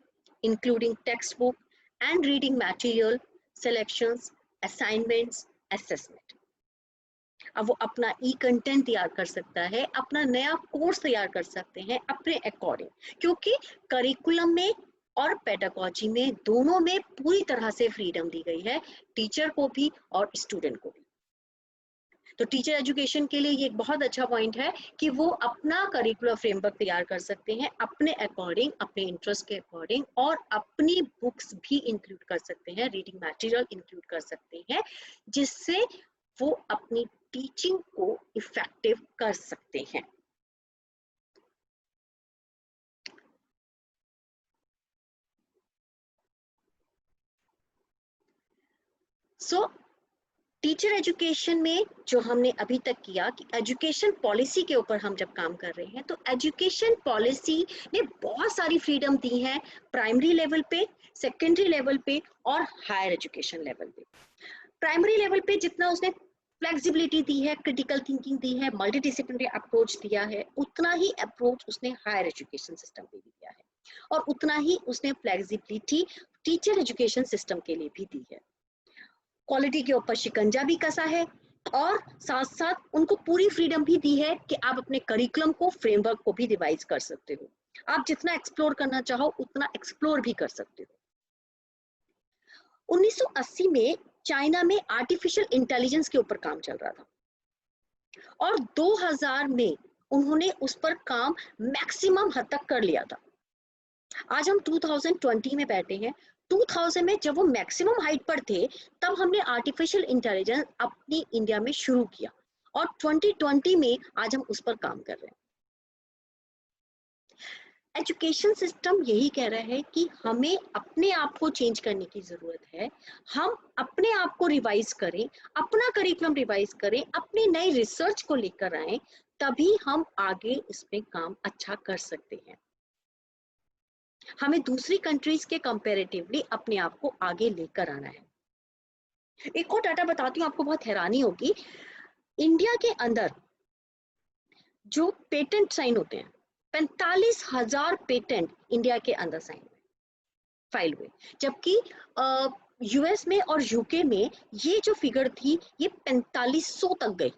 including textbook and reading material, selections, assignments, assessment. अब वो अपना content तैयार कर सकता है, अपना नया course तैयार कर सकते हैं अपने अकॉर्डिंग, क्योंकि करिकुलम में और पेडागोजी में दोनों में पूरी तरह से फ्रीडम दी गई है, टीचर को भी और स्टूडेंट को भी. तो टीचर एजुकेशन के लिए ये एक बहुत अच्छा पॉइंट है कि वो अपना करिकुलर फ्रेमवर्क तैयार कर सकते हैं अपने अकॉर्डिंग, अपने इंटरेस्ट के अकॉर्डिंग, और अपनी बुक्स भी इंक्लूड कर सकते हैं, रीडिंग मटेरियल इंक्लूड कर सकते हैं, जिससे वो अपनी टीचिंग को इफेक्टिव कर सकते हैं। सो टीचर एजुकेशन में जो हमने अभी तक किया कि एजुकेशन पॉलिसी के ऊपर हम जब काम कर रहे हैं, तो एजुकेशन पॉलिसी ने बहुत सारी फ्रीडम दी है प्राइमरी लेवल पे, सेकेंडरी लेवल पे और हायर एजुकेशन लेवल पे। प्राइमरी लेवल पे जितना उसने फ्लेक्सिबिलिटी दी है, क्रिटिकल थिंकिंग दी है, मल्टी डिसिप्लिनरी अप्रोच दिया है, उतना ही अप्रोच उसने हायर एजुकेशन सिस्टम पे भी दिया है, और उतना ही उसने फ्लेक्सिबिलिटी टीचर एजुकेशन सिस्टम के लिए भी दी है। क्वालिटी के ऊपर शिकंजा भी कसा है, और साथ साथ उनको पूरी फ्रीडम भी दी है कि आप अपने करिकुलम को, फ्रेमवर्क को भी रिवाइज कर सकते हो। आप जितना एक्सप्लोर करना चाहो उतना एक्सप्लोर भी कर सकते हो। 1980 में चाइना में आर्टिफिशियल इंटेलिजेंस के ऊपर काम चल रहा था, और 2000 में उन्होंने उस पर काम मैक्सिमम हद तक कर लिया था। आज हम 2020 में बैठे हैं। 2000 में जब वो मैक्सिमम हाइट पर थे, तब हमने आर्टिफिशियल इंटेलिजेंस अपनी इंडिया में शुरू किया, और 2020 में आज हम उस पर काम कर रहे हैं। एजुकेशन सिस्टम यही कह रहा है कि हमें अपने आप को चेंज करने की जरूरत है। हम अपने आप को रिवाइज करें, अपना करिकुलम रिवाइज करें, अपनी नई रिसर्च को लेकर आए, तभी हम आगे इसमें काम अच्छा कर सकते हैं। हमें दूसरी कंट्रीज के कंपैरेटिवली अपने आप को आगे लेकर आना है। एक और डाटा बताती हूँ, आपको बहुत हैरानी होगी। इंडिया के अंदर जो पेटेंट साइन होते हैं, 45,000 पेटेंट इंडिया के अंदर साइन फाइल हुए, जबकि यूएस में और यूके में ये जो फिगर थी ये 4500 तक गई।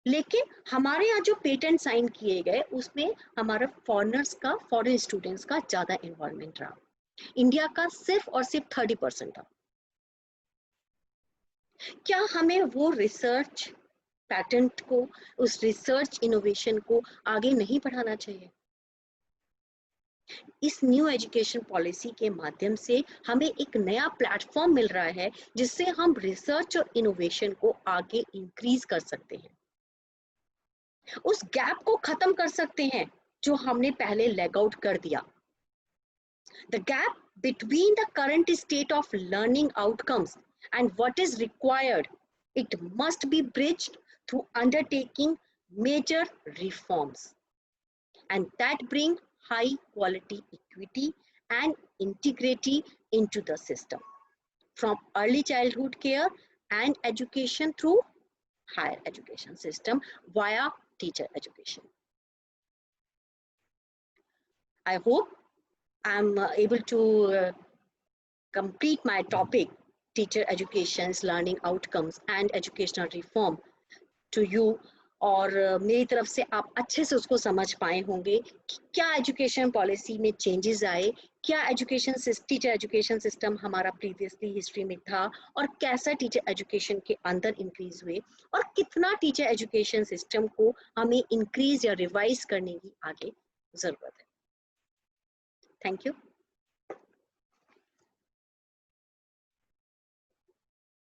लेकिन हमारे यहाँ जो पेटेंट साइन किए गए उसमें हमारा फॉरेनर्स का, फॉरेन स्टूडेंट्स का ज्यादा इन्वॉल्वमेंट रहा। इंडिया का सिर्फ और सिर्फ 30% था। क्या हमें वो रिसर्च पैटेंट को, उस रिसर्च इनोवेशन को आगे नहीं बढ़ाना चाहिए? इस न्यू एजुकेशन पॉलिसी के माध्यम से हमें एक नया प्लेटफॉर्म मिल रहा है जिससे हम रिसर्च और इनोवेशन को आगे इंक्रीज कर सकते हैं, उस गैप को खत्म कर सकते हैं जो हमने पहले लेग आउट कर दिया। The gap between the current state of learning outcomes and what is required, it must be bridged through undertaking major reforms, and that bring high quality equity and integrity into the system, from early childhood care and education through higher education system via teacher education. I hope I'm able to complete my topic, teacher education's learning outcomes and educational reform, to you, और मेरी तरफ से आप अच्छे से उसको समझ पाए होंगे कि क्या एजुकेशन पॉलिसी में चेंजेस आए, क्या टीचर एजुकेशन सिस्टम हमारा प्रीवियसली हिस्ट्री में था, और कैसा टीचर एजुकेशन के अंदर इंक्रीज हुए, और कितना टीचर एजुकेशन सिस्टम को हमें इंक्रीज या रिवाइज करने की आगे जरूरत है। Thank you.